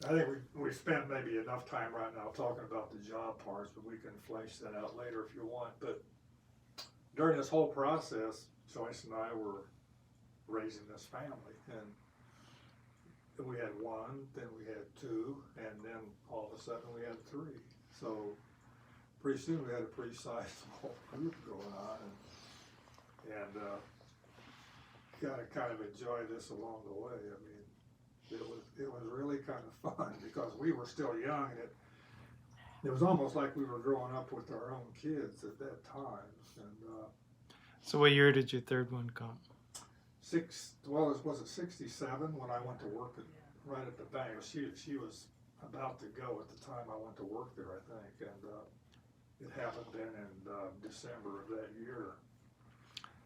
I think we spent maybe enough time right now talking about the job parts, but we can flesh that out later if you want. But during this whole process, Joyce and I were raising this family, and we had one, then we had two, and then all of a sudden we had three. So pretty soon we had a pretty sizable group going on, and got to kind of enjoy this along the way. I mean, it was really kind of fun because we were still young, and it was almost like we were growing up with our own kids at that time. And So what year did your third one come? was it 67 when I went to work right at the bank? She was about to go at the time I went to work there, I think, and it happened then in December of that year.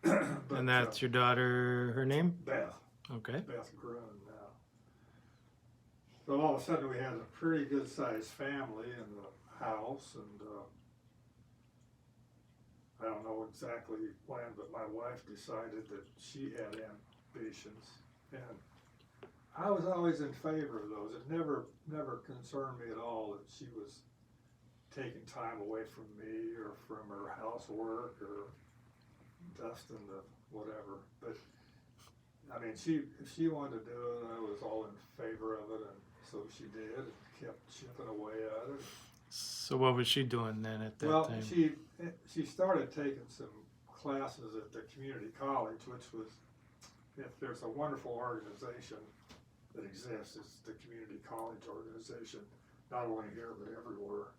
But, And that's your daughter, her name? Beth. Okay. Beth Grun now. So all of a sudden we had a pretty good sized family in the house, and I don't know exactly when, but my wife decided that she had ambitions, and I was always in favor of those. It never concerned me at all that she was taking time away from me or from her housework or dusting the whatever. But I mean, if she wanted to do it, I was all in favor of it, and so she did, and kept chipping away at it. So what was she doing then at that Well, time? she started taking some classes at the community college, which was, if there's a wonderful organization that exists, it's the community college organization, not only here but everywhere.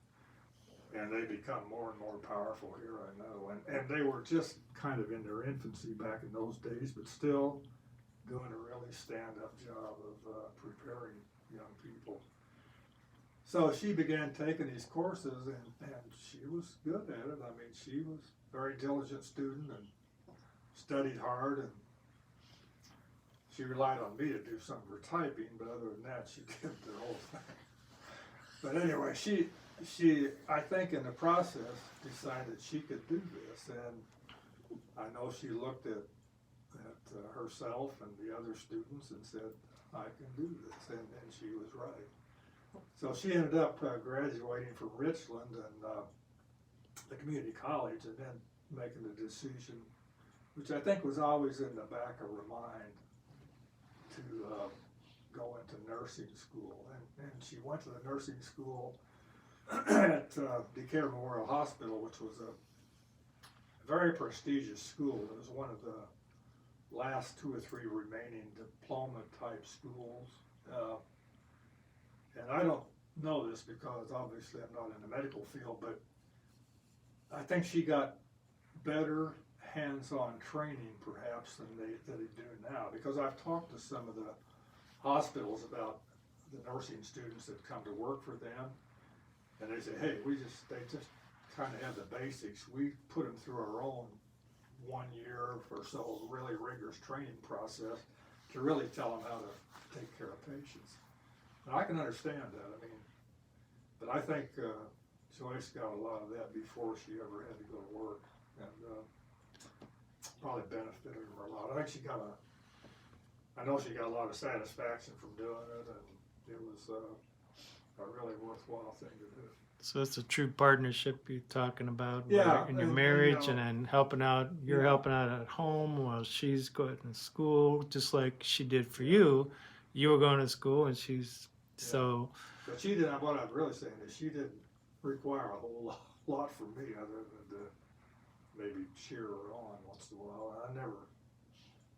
And they become more and more powerful here, I know. And they were just kind of in their infancy back in those days, but still doing a really stand-up job of preparing young people. So she began taking these courses, and she was good at it. I mean, she was a very diligent student and studied hard, and she relied on me to do some of her typing, but other than that, she did the whole thing. But anyway, she I think in the process decided she could do this, and I know she looked at herself and the other students and said, I can do this, and she was right. So she ended up graduating from Richland and the community college, and then making the decision, which I think was always in the back of her mind, to go into nursing school. And she went to the nursing school at Decatur Memorial Hospital, which was a very prestigious school. It was one of the last 2 or 3 remaining diploma type schools. And I don't know this because obviously I'm not in the medical field, but I think she got better hands-on training perhaps than they do now, because I've talked to some of the hospitals about the nursing students that come to work for them, and they say, hey, they just kind of have the basics. We put them through our own 1 year or so really rigorous training process to really tell them how to take care of patients. And I can understand that. I mean, but I think Joyce got a lot of that before she ever had to go to work, and probably benefited her a lot. I think I know she got a lot of satisfaction from doing it, and it was a really worthwhile thing to do. So it's a true partnership you're talking about, Yeah, in your and, marriage, you know, and then helping out. You're yeah. helping out at home while she's going to school, just like she did for you. You were going to school, and she's so. But she didn't. What I'm really saying is she didn't require a whole lot from me, other than to maybe cheer her on once in a while. I never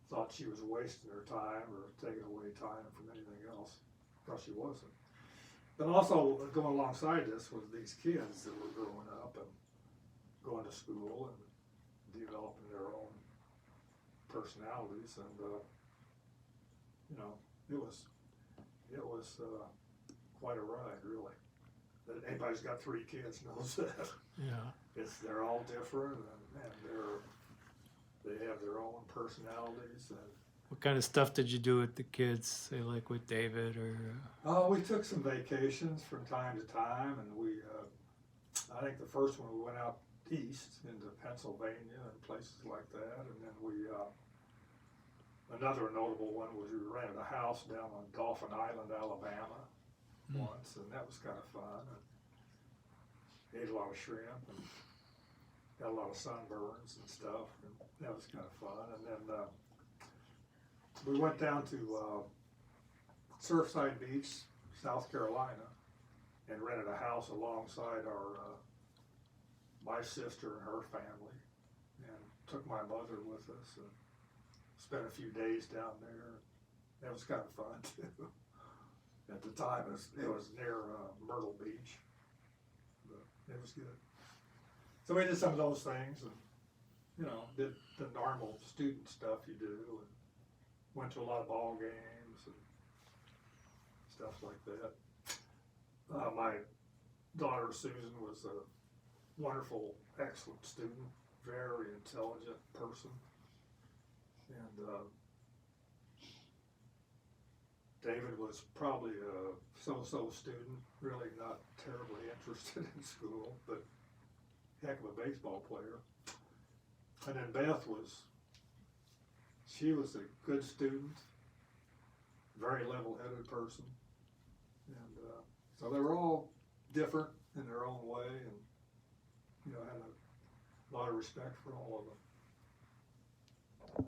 thought she was wasting her time or taking away time from anything else, because she wasn't. But also going alongside this was these kids that were growing up and going to school and developing their own personalities, and you know, it was quite a ride, really. That anybody's got 3 kids knows that. Yeah. They're all different, and they have their own personalities. And What kind of stuff did you do with the kids, say like with David or? we took some vacations from time to time, and I think the first one we went out east into Pennsylvania and places like that, and then another notable one was we rented a house down on Dauphin Island, Alabama, once, and that was kind of fun. And ate a lot of shrimp and got a lot of sunburns and stuff, and that was kind of fun. And then we went down to Surfside Beach, South Carolina, and rented a house alongside my sister and her family, and took my mother with us and spent a few days down there. That was kind of fun too. At the time, it was near Myrtle Beach, but it was good. So we did some of those things, and did the normal student stuff you do, and went to a lot of ball games and stuff like that. My daughter Susan was a wonderful, excellent student, very intelligent person, and David was probably a so-so student, really not terribly interested in school, but heck of a baseball player. And then Beth she was a good student, very level-headed person, and so they were all different in their own way, and had a lot of respect for all of them.